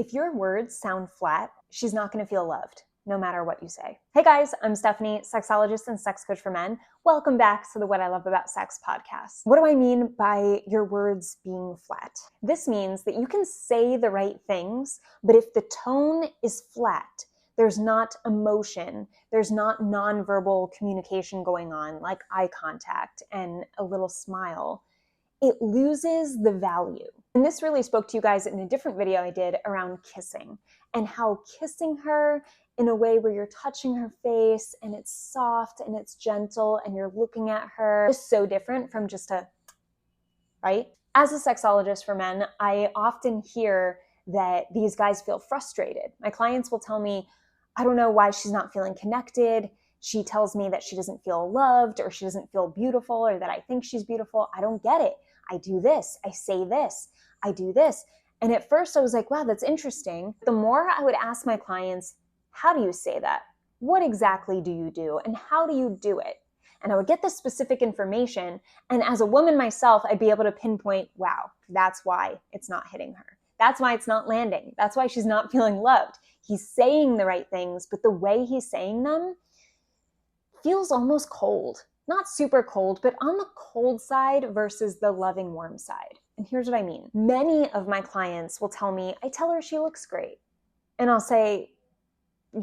If your words sound flat, she's not going to feel loved, no matter what you say. Hey guys, I'm Stephanie, sexologist and sex coach for men. Welcome back to the What I Love About Sex podcast. What do I mean by your words being flat? This means that you can say the right things, but if the tone is flat, there's not emotion, there's not nonverbal communication going on, like eye contact and a little smile, it loses the value. And this really spoke to you guys in a different video I did around kissing and how kissing her in a way where you're touching her face and it's soft and it's gentle and you're looking at her is so different from just right? As a sexologist for men, I often hear that these guys feel frustrated. My clients will tell me, I don't know why she's not feeling connected. She tells me that she doesn't feel loved or she doesn't feel beautiful or that I think she's beautiful. I don't get it. I do this, I say this, I do this. And at first I was like, wow, that's interesting. The more I would ask my clients, how do you say that? What exactly do you do? And how do you do it? And I would get this specific information. And as a woman myself, I'd be able to pinpoint, wow, that's why it's not hitting her. That's why it's not landing. That's why she's not feeling loved. He's saying the right things, but the way he's saying them feels almost cold. Not super cold, but on the cold side versus the loving, warm side. And here's what I mean. Many of my clients will tell me, I tell her she looks great. And I'll say,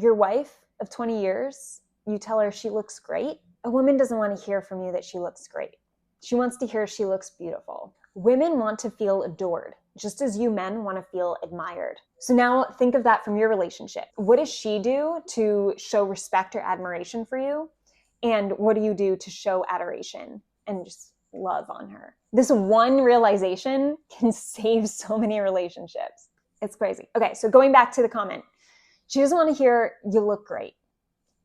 your wife of 20 years, you tell her she looks great? A woman doesn't want to hear from you that she looks great. She wants to hear she looks beautiful. Women want to feel adored, just as you men want to feel admired. So now think of that from your relationship. What does she do to show respect or admiration for you? And what do you do to show adoration and just love on her? This one realization can save so many relationships. It's crazy. Okay, so going back to the comment, she doesn't want to hear, you look great.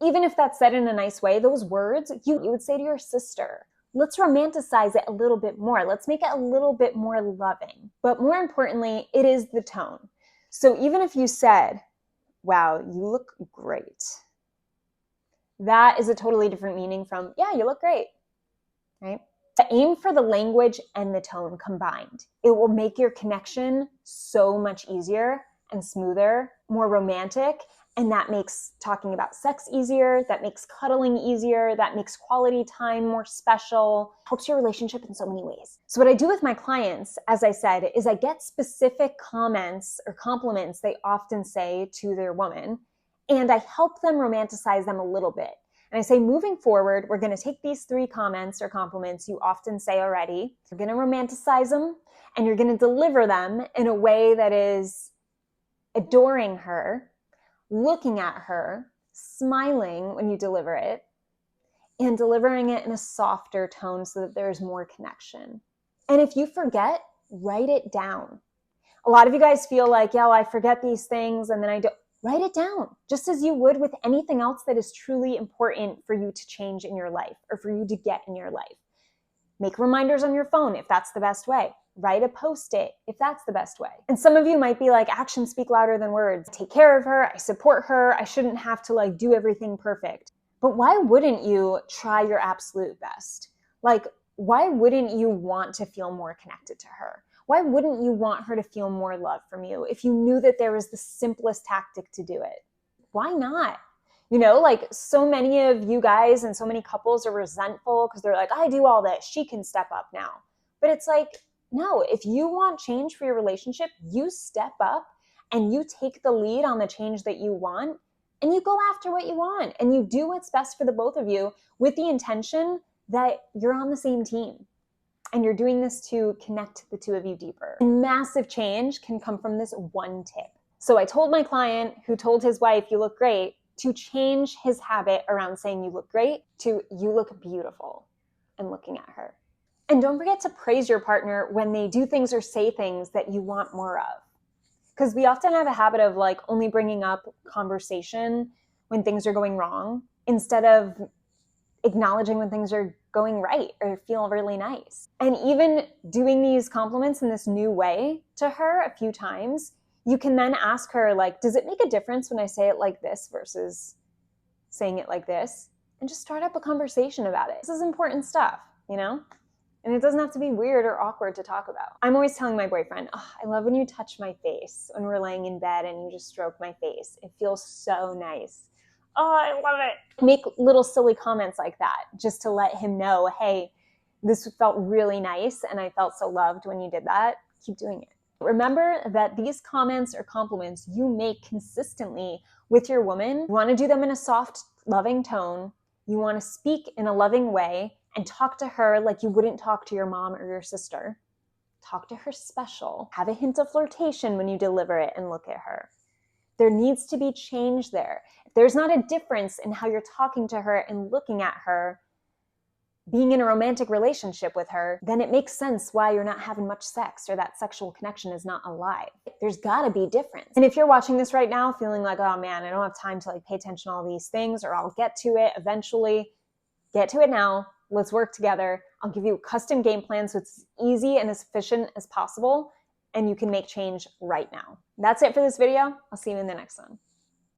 Even if that's said in a nice way, those words you would say to your sister. Let's romanticize it a little bit more. Let's make it a little bit more loving. But more importantly, it is the tone. So even if you said, wow, you look great, that is a totally different meaning from, yeah, you look great, right? Aim for the language and the tone combined. It will make your connection so much easier and smoother, more romantic, and that makes talking about sex easier, that makes cuddling easier, that makes quality time more special, helps your relationship in so many ways. So what I do with my clients, as I said, is I get specific comments or compliments they often say to their woman, and I help them romanticize them a little bit. And I say, moving forward, we're going to take these 3 comments or compliments you often say already. You're going to romanticize them, and you're going to deliver them in a way that is adoring her, looking at her, smiling when you deliver it, and delivering it in a softer tone so that there's more connection. And if you forget, write it down. A lot of you guys feel like, yeah, well, I forget these things and then I don't. Write it down, just as you would with anything else that is truly important for you to change in your life or for you to get in your life. Make reminders on your phone if that's the best way. Write a post-it if that's the best way. And some of you might be like, actions speak louder than words. Take care of her, I support her, I shouldn't have to do everything perfect. But why wouldn't you try your absolute best? Why wouldn't you want to feel more connected to her? Why wouldn't you want her to feel more love from you if you knew that there was the simplest tactic to do it? Why not? So many of you guys and so many couples are resentful because they're like, I do all this, she can step up now. But it's like, no, if you want change for your relationship, you step up and you take the lead on the change that you want and you go after what you want and you do what's best for the both of you with the intention that you're on the same team. And you're doing this to connect the two of you deeper. And massive change can come from this one tip. So I told my client who told his wife, you look great, to change his habit around saying you look great to you look beautiful and looking at her. And don't forget to praise your partner when they do things or say things that you want more of. Because we often have a habit of only bringing up conversation when things are going wrong instead of acknowledging when things are going right or feel really nice. And even doing these compliments in this new way to her a few times, you can then ask her, does it make a difference when I say it like this versus saying it like this? And just start up a conversation about it. This is important stuff, And it doesn't have to be weird or awkward to talk about. I'm always telling my boyfriend, oh, I love when you touch my face when we're laying in bed and you just stroke my face. It feels so nice. Oh, I love it. Make little silly comments like that just to let him know, hey, this felt really nice and I felt so loved when you did that. Keep doing it. Remember that these comments or compliments you make consistently with your woman, you want to do them in a soft, loving tone. You want to speak in a loving way and talk to her like you wouldn't talk to your mom or your sister. Talk to her special. Have a hint of flirtation when you deliver it and look at her. There needs to be change there. If there's not a difference in how you're talking to her and looking at her, being in a romantic relationship with her, then it makes sense why you're not having much sex or that sexual connection is not alive. There's gotta be difference. And if you're watching this right now feeling like, oh man, I don't have time to pay attention to all these things, or I'll get to it eventually, get to it now. Let's work together. I'll give you a custom game plan so it's easy and as efficient as possible, and you can make change right now. That's it for this video. I'll see you in the next one.